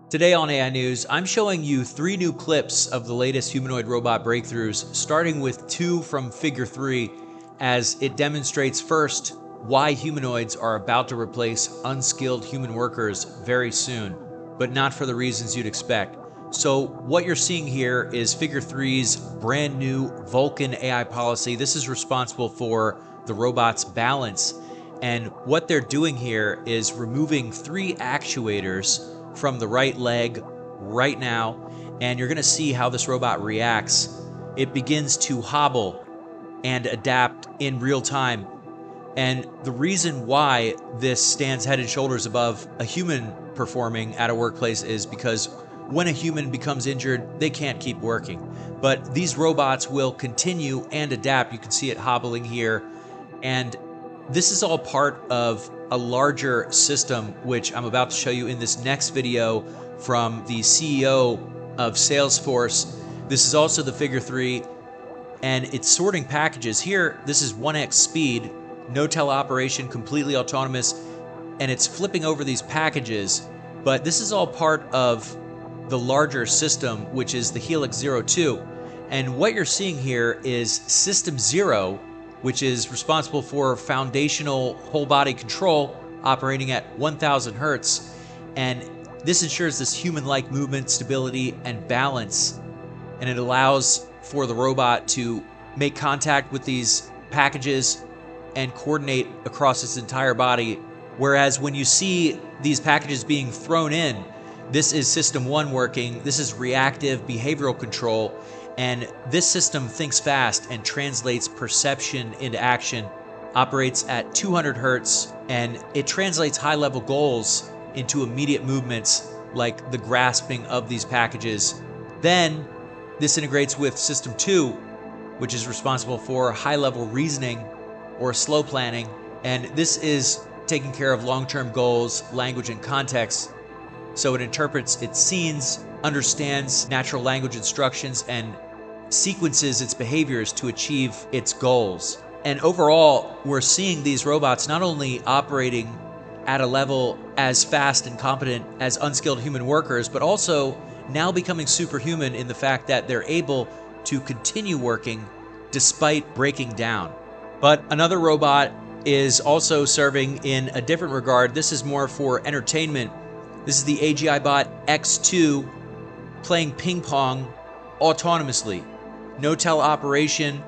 Today on AI News, I'm showing you 3 new clips of the latest humanoid robot breakthroughs, starting with 2 from Figure 3, as it demonstrates first why humanoids are about to replace unskilled human workers very soon, but not for the reasons you'd expect. So what you're seeing here is Figure 3's brand new Vulcan AI policy. This is responsible for the robot's balance. And what they're doing here is removing 3 actuators from the right leg right now, and you're going to see how this robot reacts. It begins to hobble and adapt in real time. And the reason why this stands head and shoulders above a human performing at a workplace is because when a human becomes injured, they can't keep working. But these robots will continue and adapt. You can see it hobbling here. And this is all part of a larger system, which I'm about to show you in this next video from the CEO of Salesforce. This is also the Figure 3, and it's sorting packages. Here, this is 1x speed, no teleoperation, completely autonomous, and it's flipping over these packages. But this is all part of the larger system, which is the Helix 02. And what you're seeing here is System 0, which is responsible for foundational whole body control operating at 1000 hertz. And this ensures this human-like movement, stability, and balance. And it allows for the robot to make contact with these packages and coordinate across its entire body. Whereas when you see these packages being thrown in, this is System 1 working. This is reactive behavioral control. And this system thinks fast and translates perception into action, operates at 200 hertz, and it translates high-level goals into immediate movements like the grasping of these packages. Then this integrates with System 2, which is responsible for high-level reasoning or slow planning. And this is taking care of long-term goals, language, and context. So it interprets its scenes, understands natural language instructions, and sequences its behaviors to achieve its goals. And overall, we're seeing these robots not only operating at a level as fast and competent as unskilled human workers, but also now becoming superhuman in the fact that they're able to continue working despite breaking down. But another robot is also serving in a different regard. This is more for entertainment. This is the AGI bot X2 playing ping pong autonomously. No teleoperation.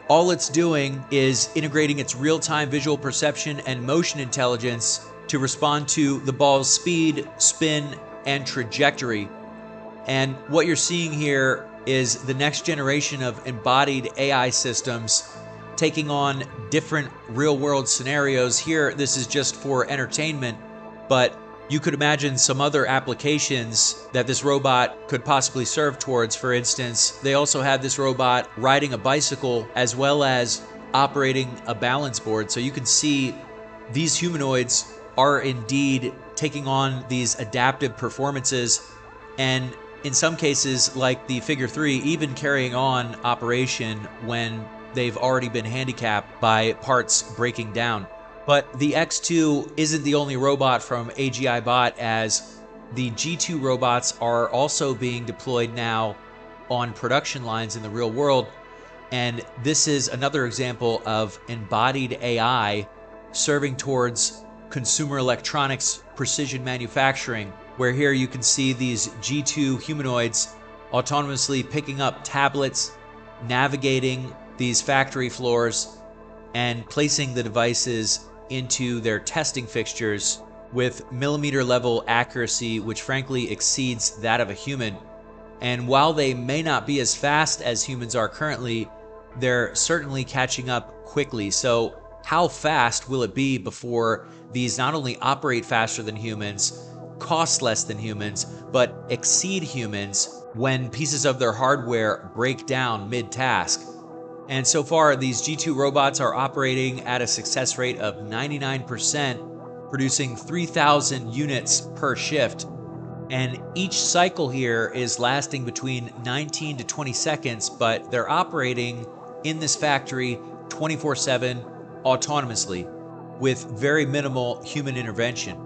All it's doing is integrating its real-time visual perception and motion intelligence to respond to the ball's speed, spin, and trajectory. And what you're seeing here is the next generation of embodied AI systems taking on different real-world scenarios. Here, this is just for entertainment, but you could imagine some other applications that this robot could possibly serve towards. For instance, they also have this robot riding a bicycle as well as operating a balance board. So you can see these humanoids are indeed taking on these adaptive performances, and in some cases, like the Figure 3, even carrying on operation when they've already been handicapped by parts breaking down. But the X2 isn't the only robot from AGI Bot, as the G2 robots are also being deployed now on production lines in the real world. And this is another example of embodied AI serving towards consumer electronics precision manufacturing, where here you can see these G2 humanoids autonomously picking up tablets, navigating these factory floors, and placing the devices into their testing fixtures with millimeter level accuracy, which frankly exceeds that of a human. And while they may not be as fast as humans are currently, they're certainly catching up quickly. So how fast will it be before these not only operate faster than humans, cost less than humans, but exceed humans when pieces of their hardware break down mid-task? And so far, these G2 robots are operating at a success rate of 99%, producing 3,000 units per shift. And each cycle here is lasting between 19 to 20 seconds, but they're operating in this factory 24/7 autonomously with very minimal human intervention.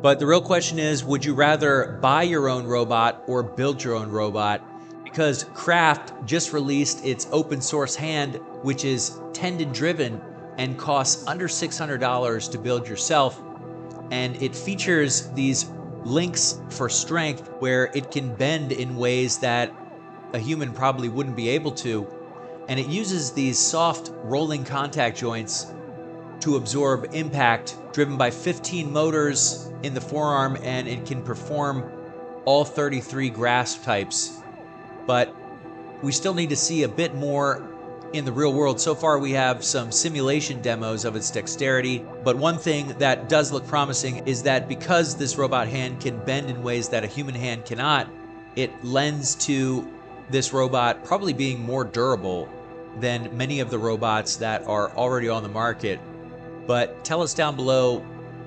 But the real question is, would you rather buy your own robot or build your own robot? Because Craft just released its open source hand, which is tendon driven and costs under $600 to build yourself. And it features these links for strength where it can bend in ways that a human probably wouldn't be able to. And it uses these soft rolling contact joints to absorb impact, driven by 15 motors in the forearm, and it can perform all 33 grasp types. But we still need to see a bit more in the real world. So far we have some simulation demos of its dexterity, but one thing that does look promising is that because this robot hand can bend in ways that a human hand cannot, it lends to this robot probably being more durable than many of the robots that are already on the market. But tell us down below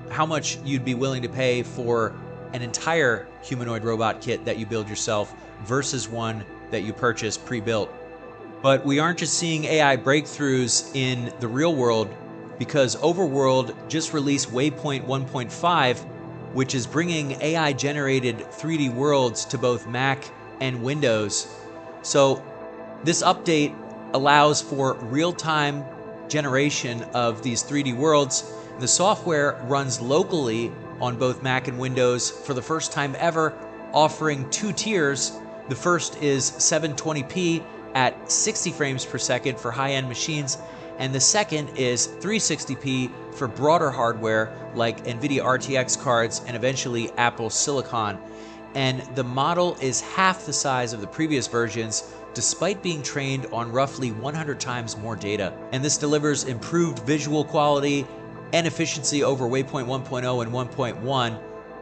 how much you'd be willing to pay for an entire humanoid robot kit that you build yourself versus one that you purchase pre-built. But we aren't just seeing AI breakthroughs in the real world, because Overworld just released Waypoint 1.5, which is bringing AI-generated 3D worlds to both Mac and Windows. So this update allows for real-time generation of these 3D worlds. The software runs locally on both Mac and Windows for the first time ever, offering two tiers. The first is 720p at 60 frames per second for high-end machines, and the second is 360p for broader hardware like NVIDIA RTX cards and eventually Apple Silicon. And the model is half the size of the previous versions, despite being trained on roughly 100 times more data. And this delivers improved visual quality and efficiency over Waypoint 1.0 and 1.1,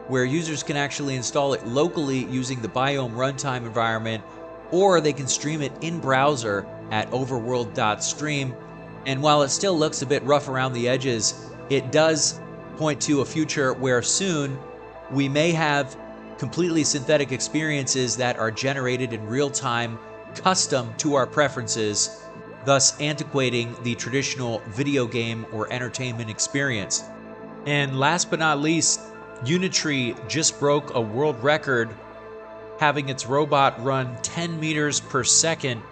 where users can actually install it locally using the Biome runtime environment, or they can stream it in browser at overworld.stream. And while it still looks a bit rough around the edges, it does point to a future where soon we may have completely synthetic experiences that are generated in real time, custom to our preferences, thus antiquating the traditional video game or entertainment experience. And last but not least, Unitree just broke a world record, having its robot run 10 meters per second.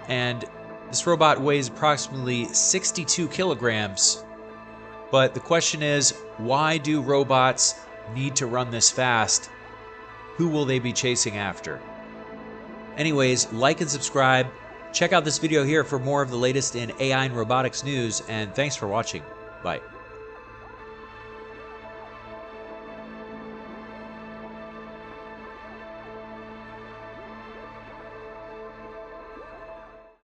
And this robot weighs approximately 62 kilograms. But the question is, why do robots need to run this fast? Who will they be chasing after? Anyways, like and subscribe. Check out this video here for more of the latest in AI and robotics news, and thanks for watching. Bye.